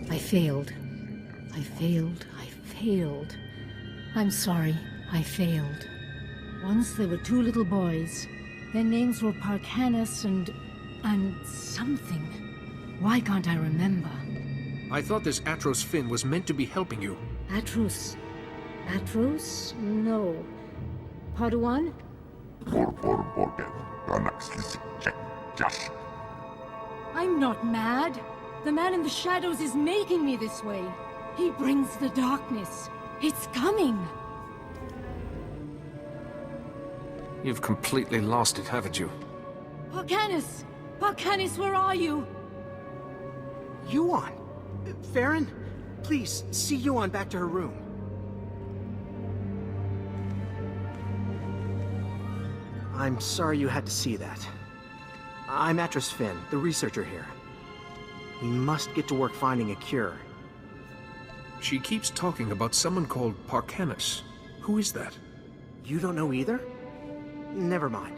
I failed. I failed. I failed. I'm sorry. I failed. Once there were two little boys. Their names were Parkanis and something. Why can't I remember? I thought this Atros Finn was meant to be helping you. Atros? Atros? No. Padawan? I'm not mad. The man in the shadows is making me this way. He brings the darkness. It's coming. You've completely lost it, haven't you? Parkanis! Parkanis, where are you? Yuan! Farron? Please, see Yuan back to her room. I'm sorry you had to see that. I'm Atros Finn, the researcher here. We must get to work finding a cure. She keeps talking about someone called Parkanis. Who is that? You don't know either? Never mind.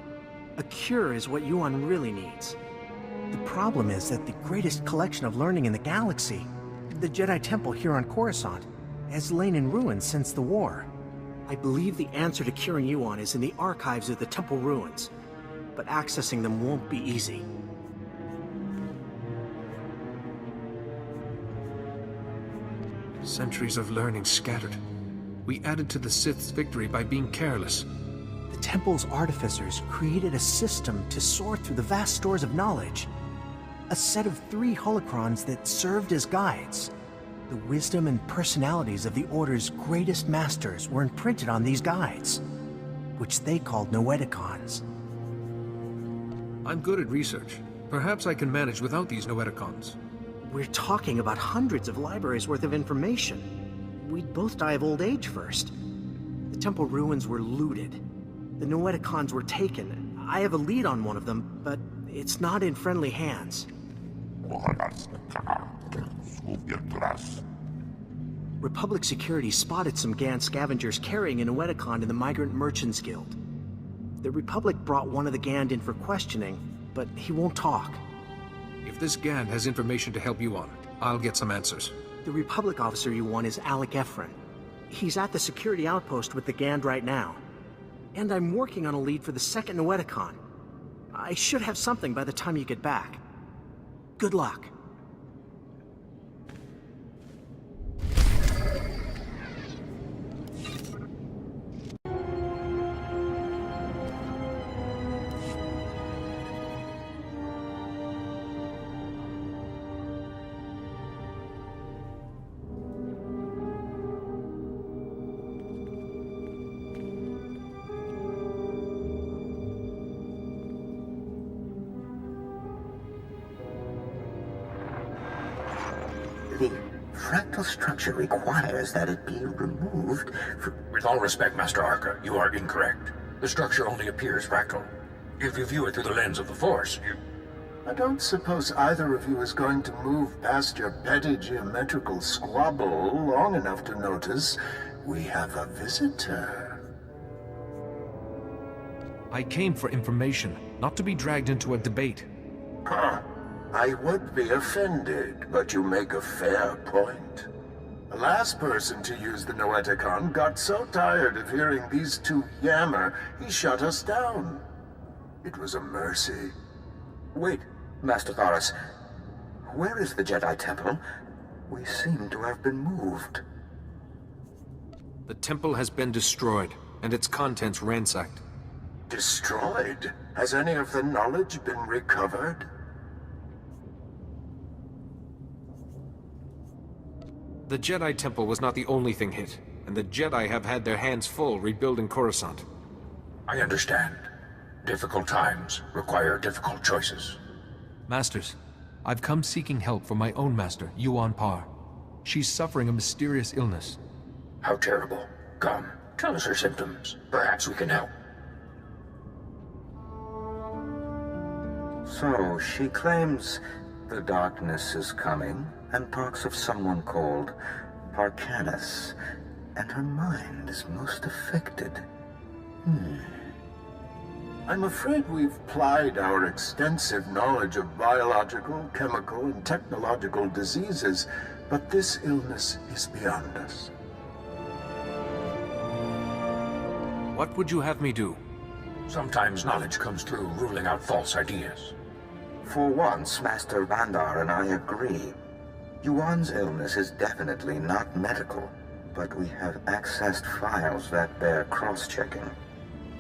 A cure is what Yuan really needs. The problem is that the greatest collection of learning in the galaxy, the Jedi Temple here on Coruscant, has lain in ruins since the war. I believe the answer to curing Yuan is in the archives of the Temple ruins, but accessing them won't be easy. Centuries of learning scattered. We added to the Sith's victory by being careless. The Temple's artificers created a system to sort through the vast stores of knowledge. A set of 3 holocrons that served as guides. The wisdom and personalities of the Order's greatest masters were imprinted on these guides, which they called Noeticons. I'm good at research. Perhaps I can manage without these Noeticons. We're talking about hundreds of libraries worth of information. We'd both die of old age first. The Temple ruins were looted. The Noeticons were taken. I have a lead on one of them, but it's not in friendly hands. Republic security spotted some Gan scavengers carrying a Noeticon in the Migrant Merchants Guild. The Republic brought one of the Gand in for questioning, but he won't talk. If this Gand has information to help you on, I'll get some answers. The Republic officer you want is Alec Efron. He's at the security outpost with the Gand right now. And I'm working on a lead for the second Noeticon. I should have something by the time you get back. Good luck. The fractal structure requires that it be removed from... With all respect, Master Arca, you are incorrect. The structure only appears fractal. If you view it through the lens of the Force, you... I don't suppose either of you is going to move past your petty geometrical squabble long enough to notice we have a visitor. I came for information, not to be dragged into a debate. Huh. I would be offended, but you make a fair point. The last person to use the Noeticon got so tired of hearing these two yammer, he shut us down. It was a mercy. Wait, Master Thoris. Where is the Jedi Temple? We seem to have been moved. The temple has been destroyed, and its contents ransacked. Destroyed? Has any of the knowledge been recovered? The Jedi Temple was not the only thing hit, and the Jedi have had their hands full rebuilding Coruscant. I understand. Difficult times require difficult choices. Masters, I've come seeking help from my own master, Yuan Par. She's suffering a mysterious illness. How terrible. Come, tell us her symptoms. Perhaps we can help. So, she claims the darkness is coming, and talks of someone called Parkanis, and her mind is most affected. I'm afraid we've plied our extensive knowledge of biological, chemical, and technological diseases, but this illness is beyond us. What would you have me do? Sometimes knowledge comes through ruling out false ideas. For once, Master Bandar and I agree. Yuan's illness is definitely not medical, but we have accessed files that bear cross-checking.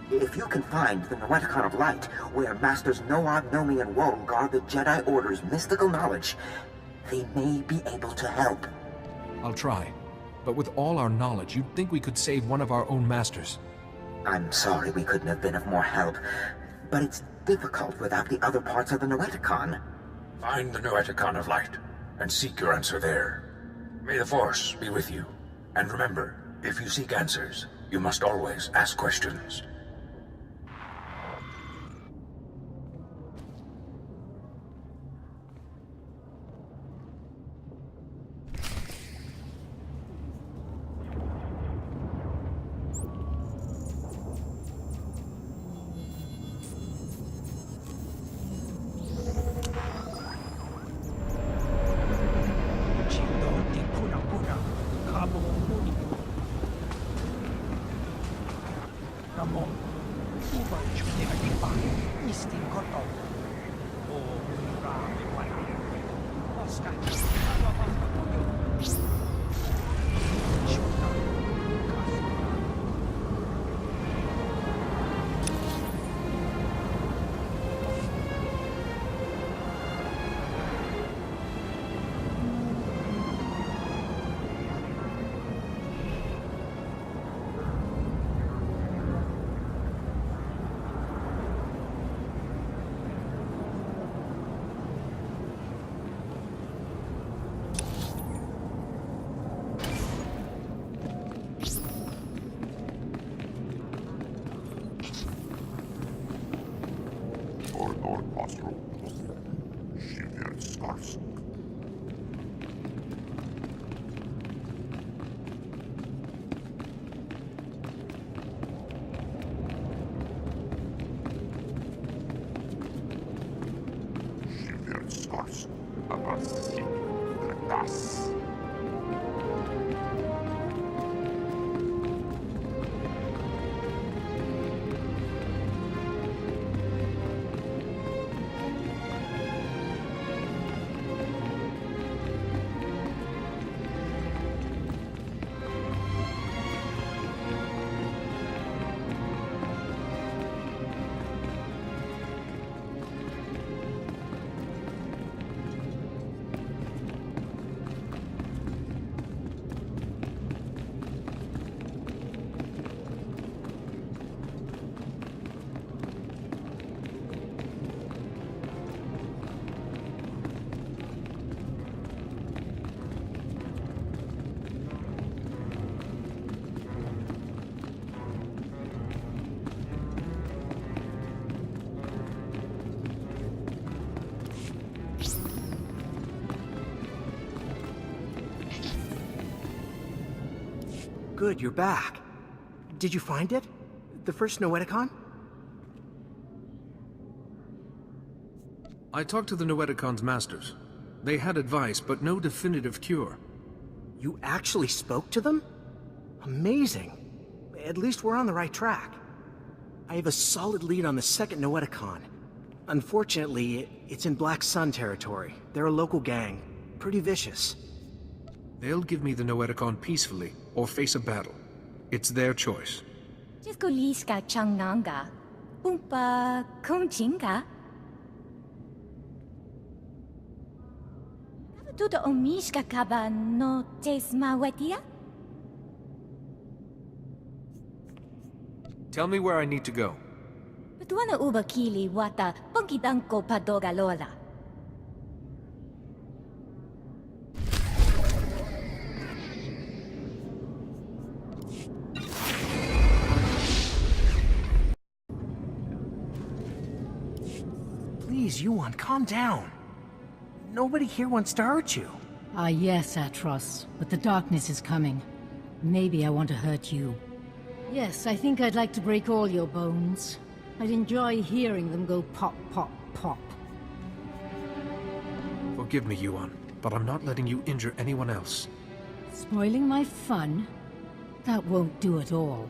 If you can find the Noeticon of Light, where Masters Noad, Nomi, and Woe guard the Jedi Order's mystical knowledge, they may be able to help. I'll try. But with all our knowledge, you'd think we could save one of our own masters. I'm sorry we couldn't have been of more help, but it's difficult without the other parts of the Noeticon. Find the Noeticon of Light, and seek your answer there. May the Force be with you. And remember, if you seek answers, you must always ask questions. Good, you're back. Did you find it? The first Noeticon? I talked to the Noeticon's masters. They had advice, but no definitive cure. You actually spoke to them? Amazing. At least we're on the right track. I have a solid lead on the second Noeticon. Unfortunately, it's in Black Sun territory. They're a local gang. Pretty vicious. They'll give me the Noeticon peacefully, or face a battle. It's their choice. Jiskoliska changnanga. Pumpa kumchinga. Tudo omishka kaba no tesma wetia? Tell me where I need to go. Tuana uba kili wata pongkitanko padoga lola. Please, Yuan, calm down. Nobody here wants to hurt you. Ah, yes, Atros, but the darkness is coming. Maybe I want to hurt you. Yes, I think I'd like to break all your bones. I'd enjoy hearing them go pop, pop, pop. Forgive me, Yuan, but I'm not letting you injure anyone else. Spoiling my fun? That won't do at all.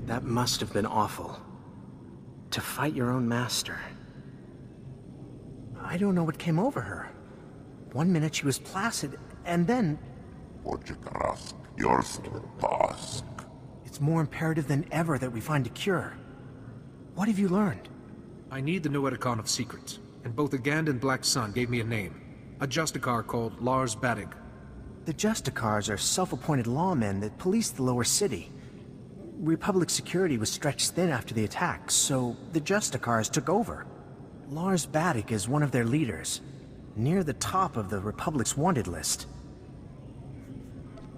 That must have been awful. To fight your own master. I don't know what came over her. One minute she was placid, and then... It's more imperative than ever that we find a cure. What have you learned? I need the Noeticon of Secrets, and both the Gand and Black Sun gave me a name. A Justicar called Lars Badig. The Justicars are self-appointed lawmen that police the lower city. Republic security was stretched thin after the attack, so the Justicars took over. Lars Badig is one of their leaders, near the top of the Republic's wanted list.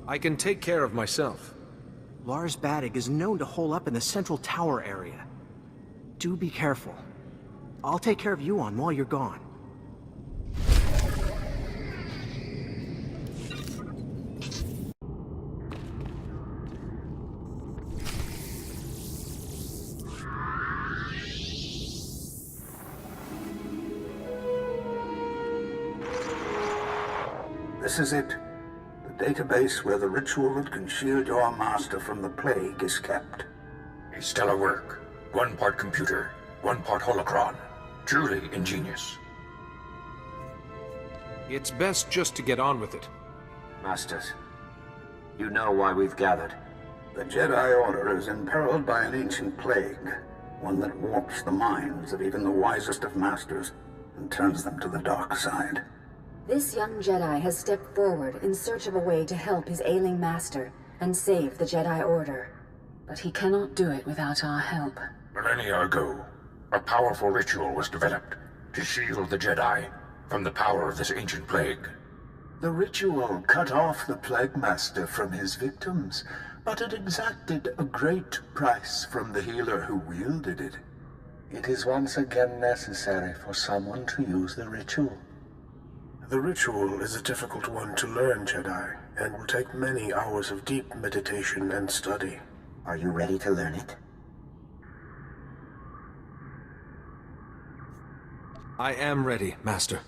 I can take care of myself. Lars Badig is known to hole up in the central tower area. Do be careful. I'll take care of Yuan while you're gone. This is it. The database where the ritual that can shield your master from the plague is kept. A stellar work. 1 part computer, 1 part holocron. Truly ingenious. It's best just to get on with it. Masters, you know why we've gathered. The Jedi Order is imperiled by an ancient plague, one that warps the minds of even the wisest of masters and turns them to the dark side. This young Jedi has stepped forward in search of a way to help his ailing master and save the Jedi Order. But he cannot do it without our help. Millennia ago, a powerful ritual was developed to shield the Jedi from the power of this ancient plague. The ritual cut off the Plague Master from his victims, but it exacted a great price from the healer who wielded it. It is once again necessary for someone to use the ritual. The ritual is a difficult one to learn, Jedi, and will take many hours of deep meditation and study. Are you ready to learn it? I am ready, Master.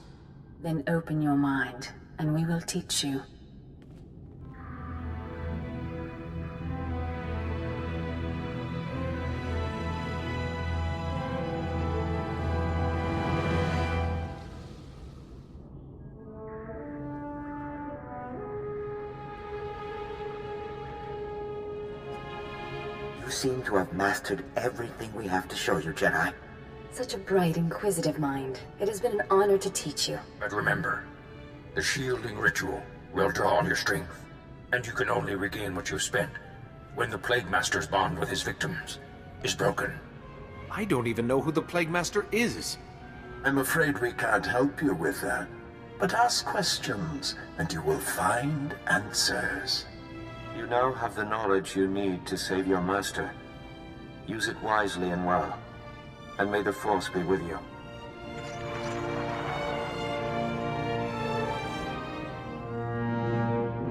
Then open your mind, and we will teach you. You seem to have mastered everything we have to show you, Jedi. Such a bright, inquisitive mind. It has been an honor to teach you. But remember, the shielding ritual will draw on your strength, and you can only regain what you've spent when the Plague Master's bond with his victims is broken. I don't even know who the Plague Master is. I'm afraid we can't help you with that. But ask questions, and you will find answers. You now have the knowledge you need to save your master. Use it wisely and well, and may the Force be with you.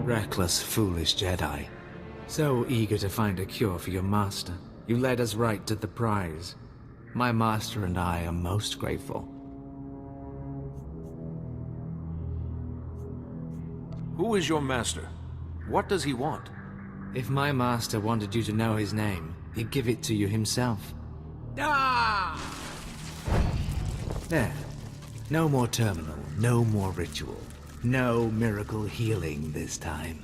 Reckless, foolish Jedi. So eager to find a cure for your master, you led us right to the prize. My master and I are most grateful. Who is your master? What does he want? If my master wanted you to know his name, he'd give it to you himself. Ah! There. No more terminal, no more ritual. No miracle healing this time.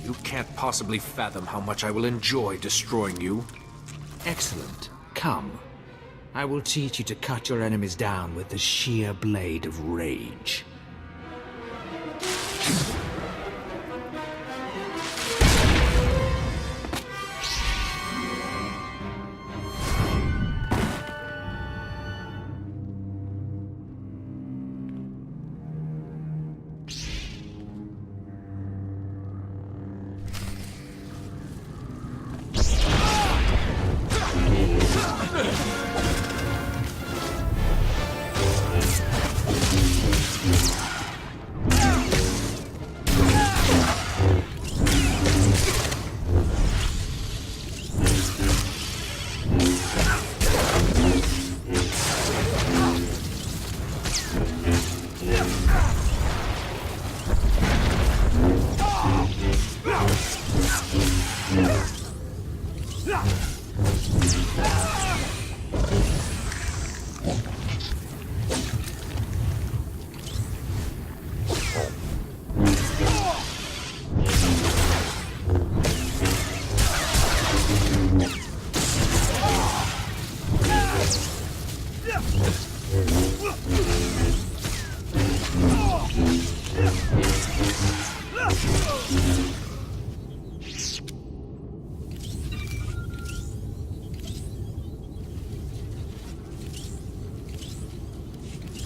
You can't possibly fathom how much I will enjoy destroying you. Excellent. Come. I will teach you to cut your enemies down with the sheer blade of rage.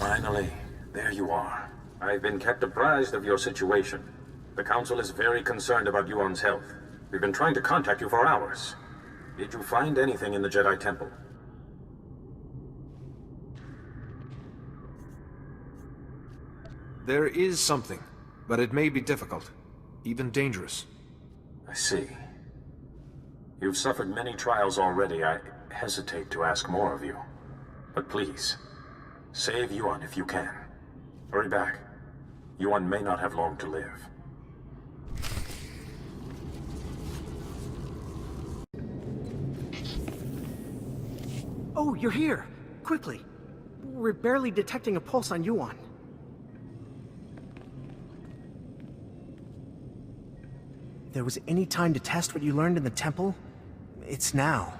Finally, there you are. I've been kept apprised of your situation. The Council is very concerned about Yuan's health. We've been trying to contact you for hours. Did you find anything in the Jedi Temple? There is something, but it may be difficult, even dangerous. I see. You've suffered many trials already. I hesitate to ask more of you. But please, save Yuan if you can. Hurry back. Yuan may not have long to live. Oh, you're here! Quickly! We're barely detecting a pulse on Yuan. If there was any time to test what you learned in the temple, it's now.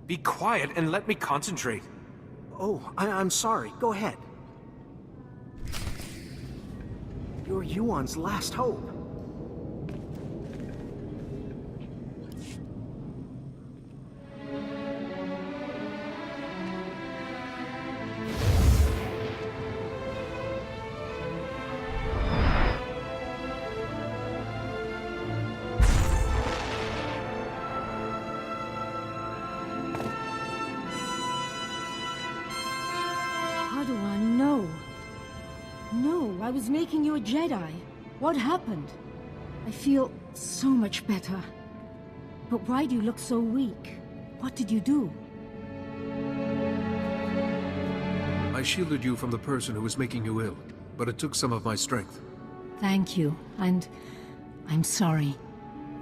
Be quiet and let me concentrate. Oh, I'm sorry. Go ahead. You're Yuan's last hope. I was making you a Jedi. What happened? I feel so much better. But why do you look so weak? What did you do? I shielded you from the person who was making you ill, but it took some of my strength. Thank you, and I'm sorry.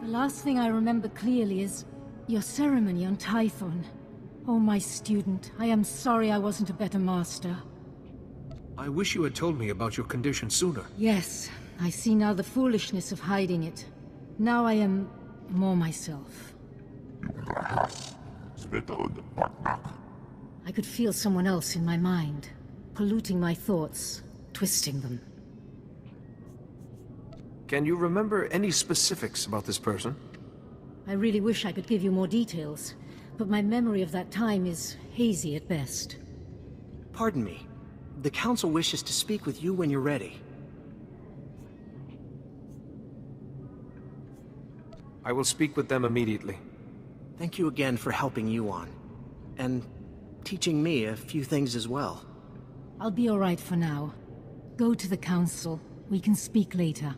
The last thing I remember clearly is your ceremony on Typhon. Oh, my student, I am sorry I wasn't a better master. I wish you had told me about your condition sooner. Yes, I see now the foolishness of hiding it. Now I am more myself. I could feel someone else in my mind, polluting my thoughts, twisting them. Can you remember any specifics about this person? I really wish I could give you more details, but my memory of that time is hazy at best. Pardon me. The Council wishes to speak with you when you're ready. I will speak with them immediately. Thank you again for helping Yuan. And teaching me a few things as well. I'll be all right for now. Go to the Council. We can speak later.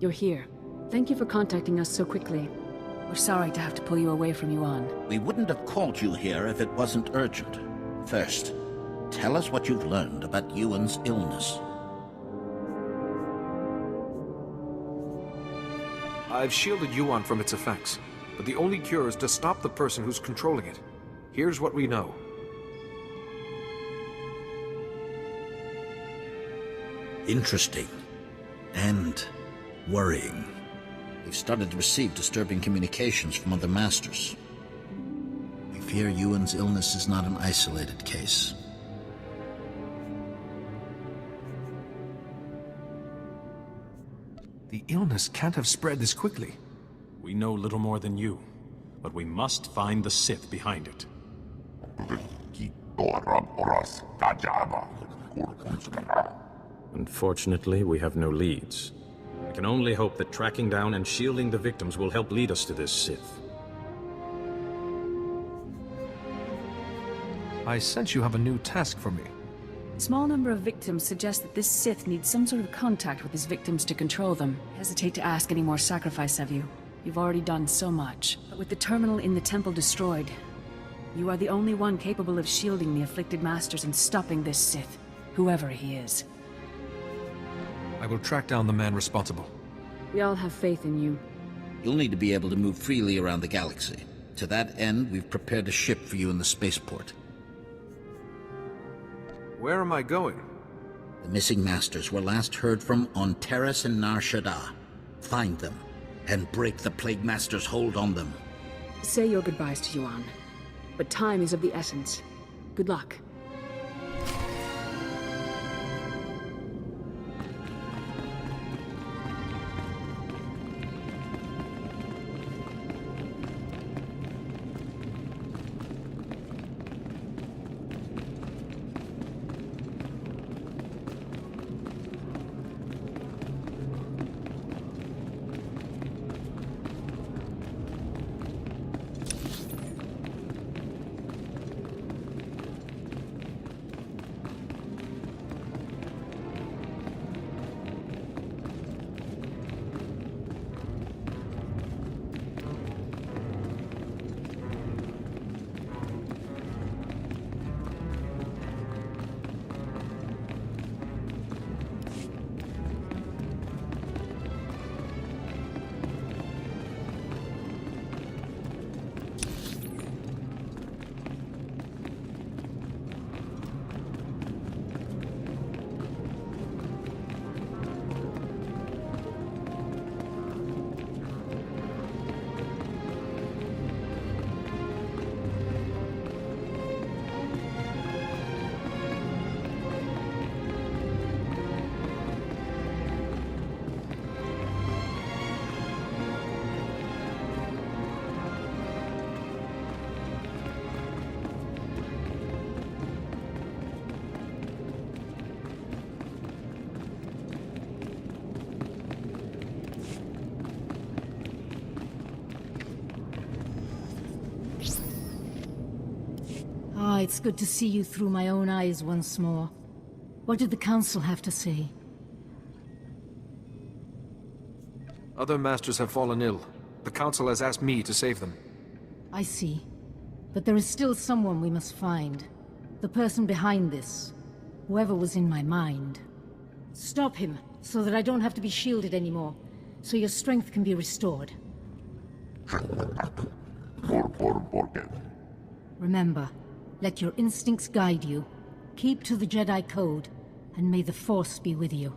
You're here. Thank you for contacting us so quickly. We're sorry to have to pull you away from Yuan. We wouldn't have called you here if it wasn't urgent. First, tell us what you've learned about Yuan's illness. I've shielded Yuan from its effects, but the only cure is to stop the person who's controlling it. Here's what we know. interesting and worrying. We've started to receive disturbing communications from other masters. We fear Yuan's illness is not an isolated case. The illness can't have spread this quickly. We know little more than you, but we must find the Sith behind it. Unfortunately, we have no leads. We can only hope that tracking down and shielding the victims will help lead us to this Sith. I sense you have a new task for me. Small number of victims suggest that this Sith needs some sort of contact with his victims to control them. Hesitate to ask any more sacrifice of you. You've already done so much. But with the terminal in the temple destroyed, you are the only one capable of shielding the afflicted masters and stopping this Sith, whoever he is. I will track down the man responsible. We all have faith in you. You'll need to be able to move freely around the galaxy. To that end, we've prepared a ship for you in the spaceport. Where am I going? The missing masters were last heard from on Terrace and Nar Shaddaa. Find them, and break the Plague Master's hold on them. Say your goodbyes to Yuan. But time is of the essence. Good luck. Ah, it's good to see you through my own eyes once more. What did the Council have to say? Other masters have fallen ill. The Council has asked me to save them. I see. But there is still someone we must find. The person behind this. Whoever was in my mind. Stop him, so that I don't have to be shielded anymore. So your strength can be restored. Remember, let your instincts guide you. Keep to the Jedi Code, and may the Force be with you.